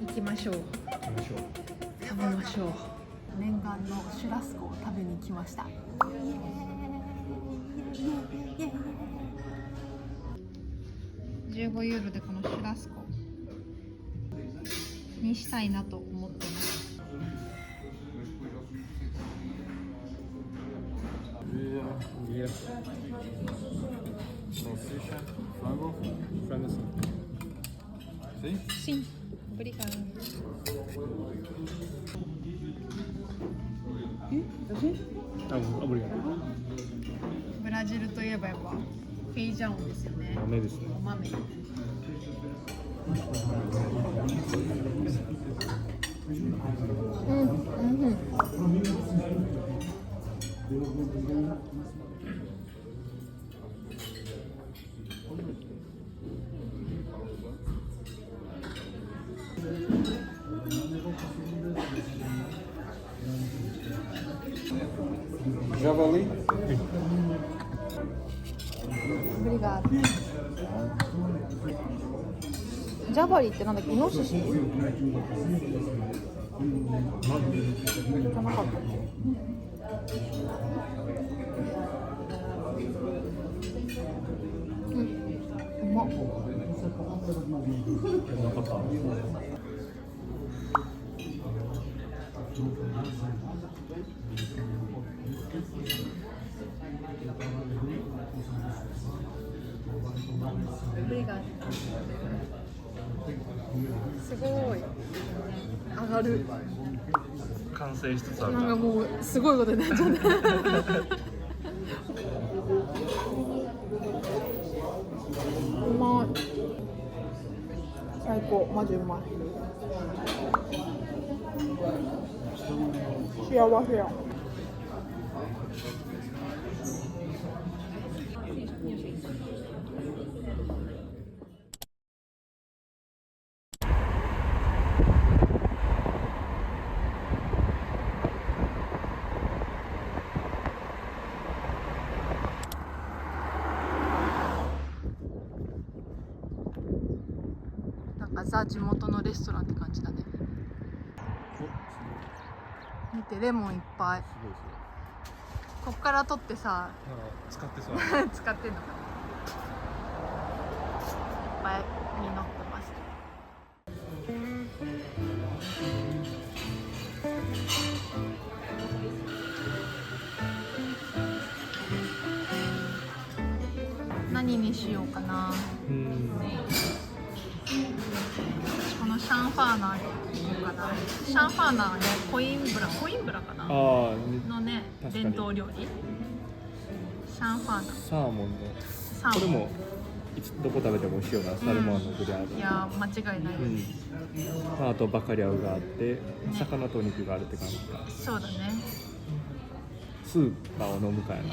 行きましょう。食べましょう。念願のシュラスコを食べに来ました。15ユーロでこのシュラスコにしたいなと思ってます。Sim, obrigada. Obrigado. ブラジルといえばやっぱフェイジャオンですよね。豆ですね。お豆。Javali? Obrigada. ジャバリってなんだっけ？イノシシ？じゃなかったっけ？うまっ。すごい上がる。完成しつつある。なんかもうすごいことになっちゃった。うまい。最高、マジうまい。幸せや。なんかザ地元のレストランって感じだね。見てレモンいっぱい。すごいですね。こっから取ってさ、使ってそう。使ってんのかな。いっぱい実ってます。何にしようかな。このシャンファーナーにしようかな。シャンファーナーはね、コインブラかなのね、伝統料理。シャンファーナー。サーモンの。これもどこ食べても美味しいようなサルモンのグリャード。いや間違いないです。あとバカリャウがあって、魚とお肉があるって感じか。そうだね。スーパーを飲むかやな。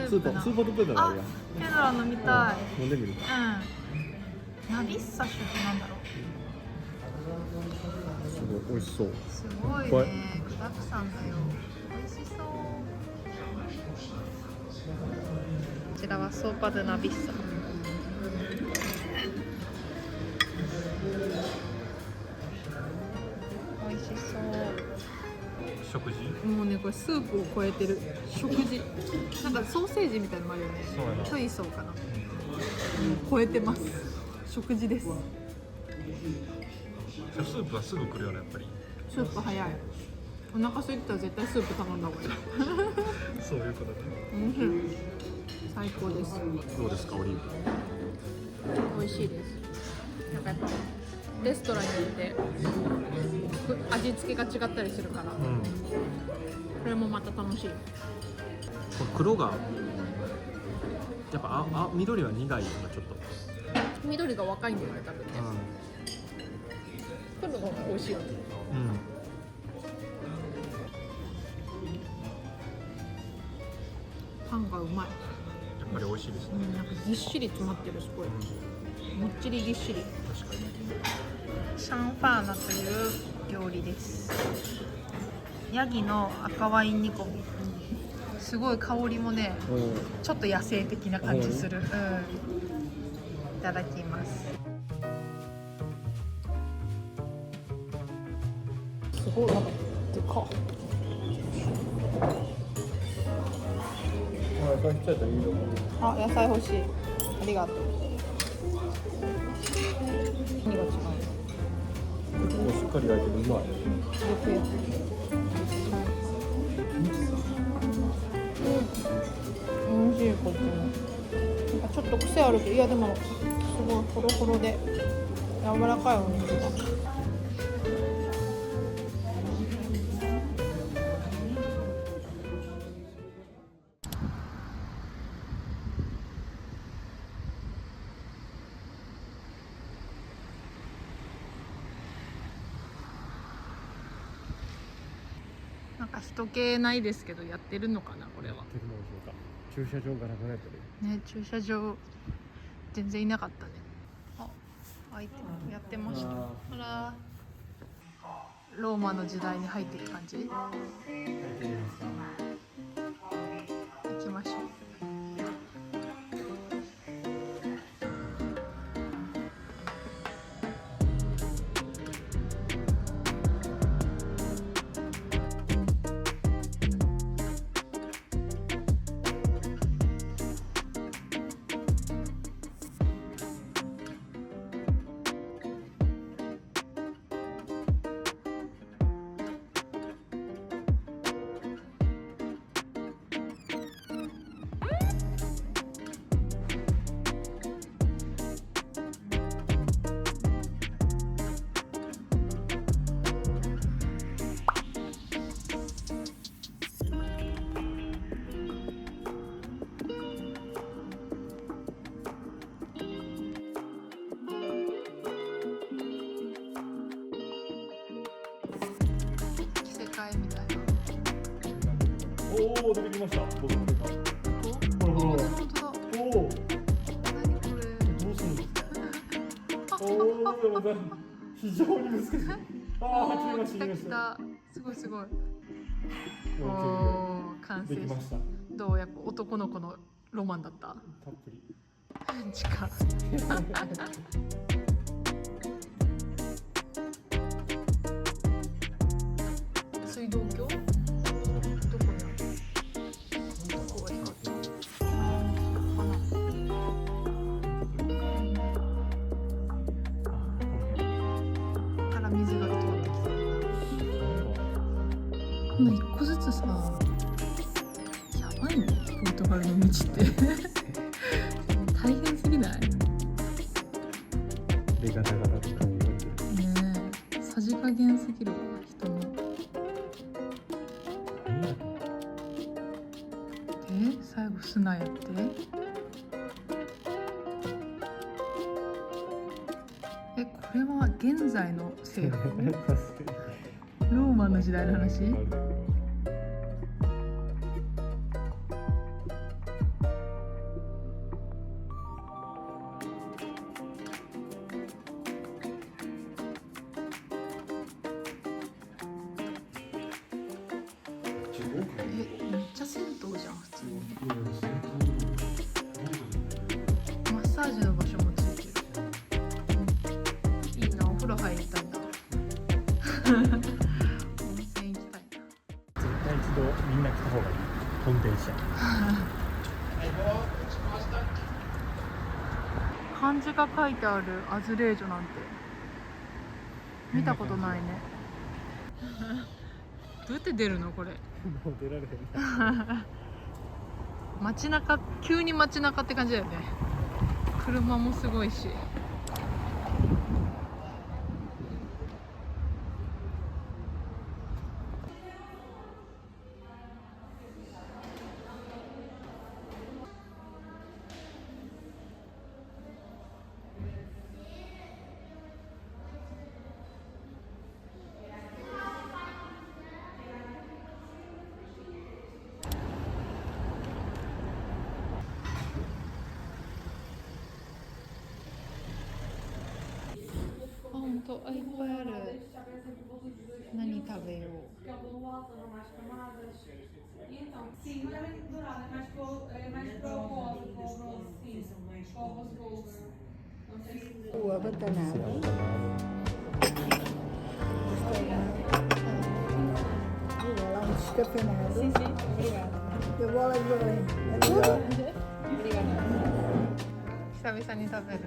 スーパーとペドラあるやん。ペドラ飲みたい。飲んでみるか。ナビッサシュってなんだろう。すごい美味しそう。すごいね。具だくさんだよ。美味しそう。こちらはソーパ・ド・ナビッサ。美味しそう。食事？もうね、これスープを超えてる食事。なんかソーセージみたいなのもあるよね。そうやな。チョイソーかな。もう超えてます。食事です。スープはすぐ来るよね、やっぱり。スープ早い。お腹空いてたら絶対スープ頼んだ方がいい。そういうことね。最高です。どうですか、オリーブ？美味しいです。なんかやっぱレストランによって味付けが違ったりするから、これもまた楽しい。この黒がやっぱ緑は苦いよな、ちょっと。緑が若いんだよね、多分ね。黒の方が美味しいよね。パンがうまい。やっぱり美味しいですね。なんかぎっしり詰まってるすごい。もっちりぎっしり。確かに。シャンファーナという料理です。ヤギの赤ワイン煮込み。すごい香りもね、ちょっと野生的な感じする。いただきます。すごいなんかでかっ。あ、野菜欲しい。ありがとう。何が違うの？しっかり焼いてるうまい。美味しいこっちも。なんかちょっと癖あるけど、いやでもすごいホロホロで柔らかいお肉だ。なんか人気ないですけどやってるのかなこれは。駐車場がなくなってる。ね、駐車場全然いなかったね。あ、アイテムやってました。ほら、ローマの時代に入っていく感じ。行きましょう。おお、出てきました。僕の出た。ほらほらほら。おお。何これ。どうするんですか。おお、でも非常に難しい。ああ、始めました。来た。すごいすごい。おおお、完成できました。どうやっぱ男の子のロマンだった。たっぷり。近。水道橋？どこにある？ここが光ってる。から水が通ってきてる。こんな一個ずつさ、やばいね。ポルトガルの道って大変すぎない？でガタガタって感じがする。ねえ、さじ加減すぎるわ人の。で最後砂やって。え、これは現在の政府？ローマの時代の話？え、めっちゃ銭湯じゃん普通に。マッサージの場所もついてる。いいな、お風呂入りたいな。温泉行きたいな。絶対一度みんな来た方がいい。本電車。漢字が書いてあるアズレージョなんて見たことないね。どうやって出るのこれ。もう出られへん。街中、急に街中って感じだよね。車もすごいし。あ、ほんと、あ、いっぱいある。何食べよう。Uva batanada. Gostei. caffè amato. Sì, sì, obrigada. Io vuole bene. 久々に食べる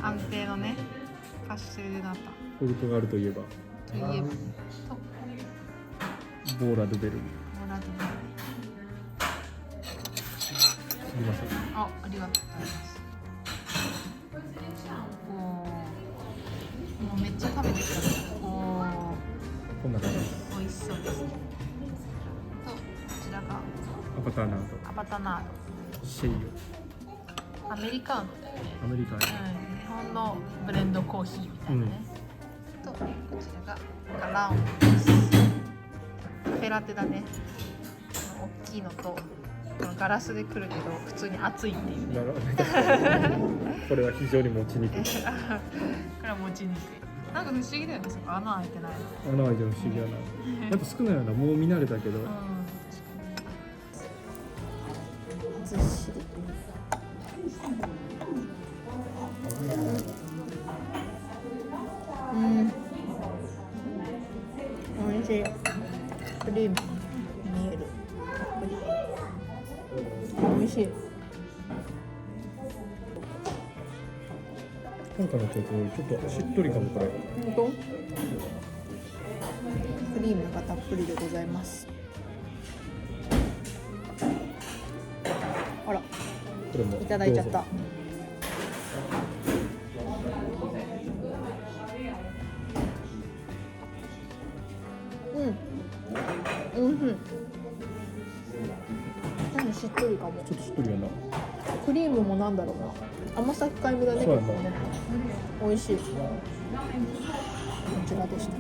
安定のねカシューナタポルトガルといえばといえばとボーラ・ドゥ・ベルモラドバすみません。ありがとうございますおーもうめっちゃ食べてきたおこんな感じです。ー美味しそうですねとこちらがアバターナード、アバタナーシェイヨ、ドアメリカーノだよねアメリカン。日本のブレンドコーヒーみたいなね、とこちらがガランですカフェラテだねこの大きいのとこのガラスで来るけど普通に熱いっていうねなるほど。これは非常に持ちにくい。これは持ちにくいなんか不思議だよねそこ穴開いてないの穴開いてる不思議やな。やっぱ少ないよな。もう見慣れたけど。うんずっしり。美味しい。クリーム見える。たっぷり。美味しい。今回のちょっとしっとりかもこれ。本当？クリームがたっぷりでございます。あら、これもいただいちゃった。うん。うん。しっとりかも。ちょっとしっとりやな。クリームもなんだろうな。甘さ控えめだね。そうやな結構ね。美味しい。こちらでした。